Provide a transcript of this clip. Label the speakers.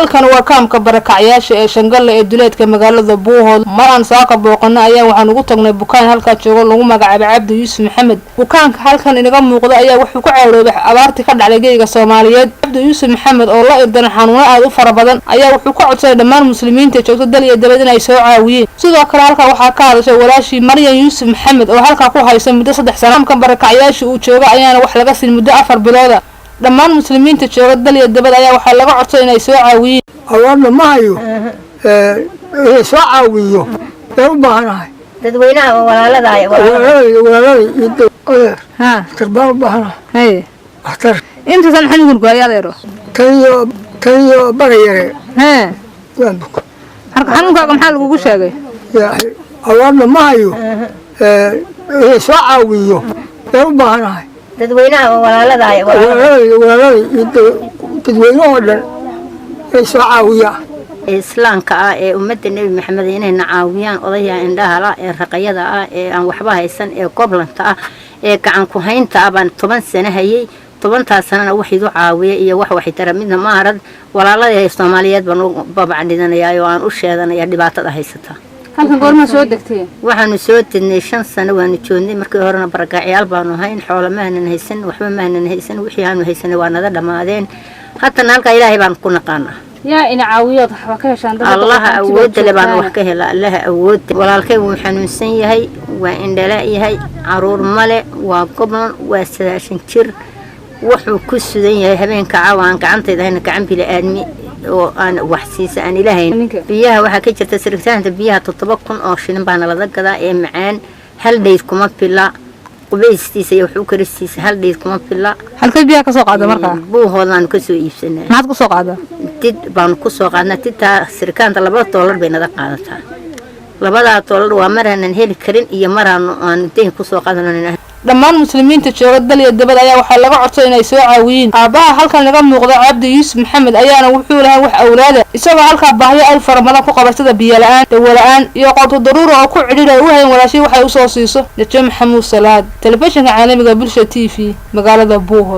Speaker 1: halkan waa kaamka barakacyaasha ee Shangalle ee duleedka magaalada Buuhood maraan saaka booqana ayaa waxaan ugu tagnay bukaan halka joogo lagu magacaabay Cabdi Yuusuf Maxamed. Bukaanka halkan inaga muuqda ayaa wuxuu ku ceeloobay abaartii ka dhacday geeyiga Soomaaliyeed. Cabdi Yuusuf Maxamed oo la irdan xanuuno aad u fara badan ayaa wuxuu ka codsaday dhammaan muslimiinta joogta dal iyo dibadda inay soo caawiyeen. Sidoo kale halka waxaa ka hadashay walaashii Maryam Yuusuf Maxamed oo halka ku haysa muddo 3 sano. Kaamka barakacyaasha uu joogo ayaana wax laga siin muddo 4 bilood. dhammaan muslimiinta jooga dal iyo dibadda ayaa waxa laga codsaday inay soo caawiyeen.
Speaker 2: awaarna ma hayo soo caawiyo ee u baahanahay
Speaker 3: dadweynaha walaalada
Speaker 2: tarbaan u baahanahay waxtar
Speaker 1: inta san xanuun ku adeero
Speaker 2: tayo barayare waan buko
Speaker 1: xanuunka maxaa lagu sheegay
Speaker 2: awaarna ma hayo soo caawiyo ee u baahanahay
Speaker 3: dadweynaha walaalada
Speaker 2: dadweynaha dhan soo caawiya
Speaker 3: islaamka ah ee ummadda Nabi Maxamed inay caawiyaan odayga indhaha la ee raqayada ah ee aan waxba haysan ee goblanta ah ee gacan ku haynta ah baan 10 sano hayay 10 sanana waxay u caawiyay iyo wax tara midna ma arad walaalada Soomaaliyeed baan babacdinanayaa oo aan u sheedanaya dhibaatada haysata
Speaker 1: halkan goorma soo degtay
Speaker 3: waxaanu soo tidnay 5 sano waanu joognay markii horena barakacyaal baanu hayn xoolo ma aanan haysan waxba ma aanan haysan wixii aanu haysanay waa nada dhamaadeen hatta halka Ilaahay baan ku naqaanaa
Speaker 1: yaa ina caawiyad wax ka heshaan
Speaker 3: dadka Allah awood le baan wax ka helaa Allah awood walaalkay wuu xanuunsan yahay waa indhala yahay caruur male waa goblan waa 9 jir wuxuu ku sudan yahay habeenka caawaan gacantayda hayna gacan bila aadmi oo aan wax siisa aan Ilaahay biyaha waxa ka jirta sirigtaanta biyaha 7,000 oo shilin baan la gadaa ee macaan hal dheyd kuma filla qubaystiisa iyo wuxuu karistiisa hal dheyd kuma filla
Speaker 1: halka biyaha ka soo qaada markaa
Speaker 3: Buuhoodaan ka soo iibsanay
Speaker 1: maxaad ku soo qaada
Speaker 3: did baan ku soo qaadnaa tidta sirkaanta $2 bay nada qaadataa $2 waa maraan heli karin iyo maraan aan deyn ku soo qaadanayna
Speaker 1: dhammaan muslimiinta jooga dal iyo dibadda ayaa waxa laga codsaday inay soo caawiyeen. Aabaha halkan laga muuqda Cabdi Yuusuf Maxamed ayaana wuxuu lahaa wax awlaad ah isagoo halka baahiyo ay farmada ku qabsada biyo la'aan dawo la'aan iyo qoto daruuro oo ku cidhiidhay u hayn walaashii waxay u soo siiso Najm Maxamuud Salaad telefishinka caalamiga Bulsha TV magaalada Buuhood.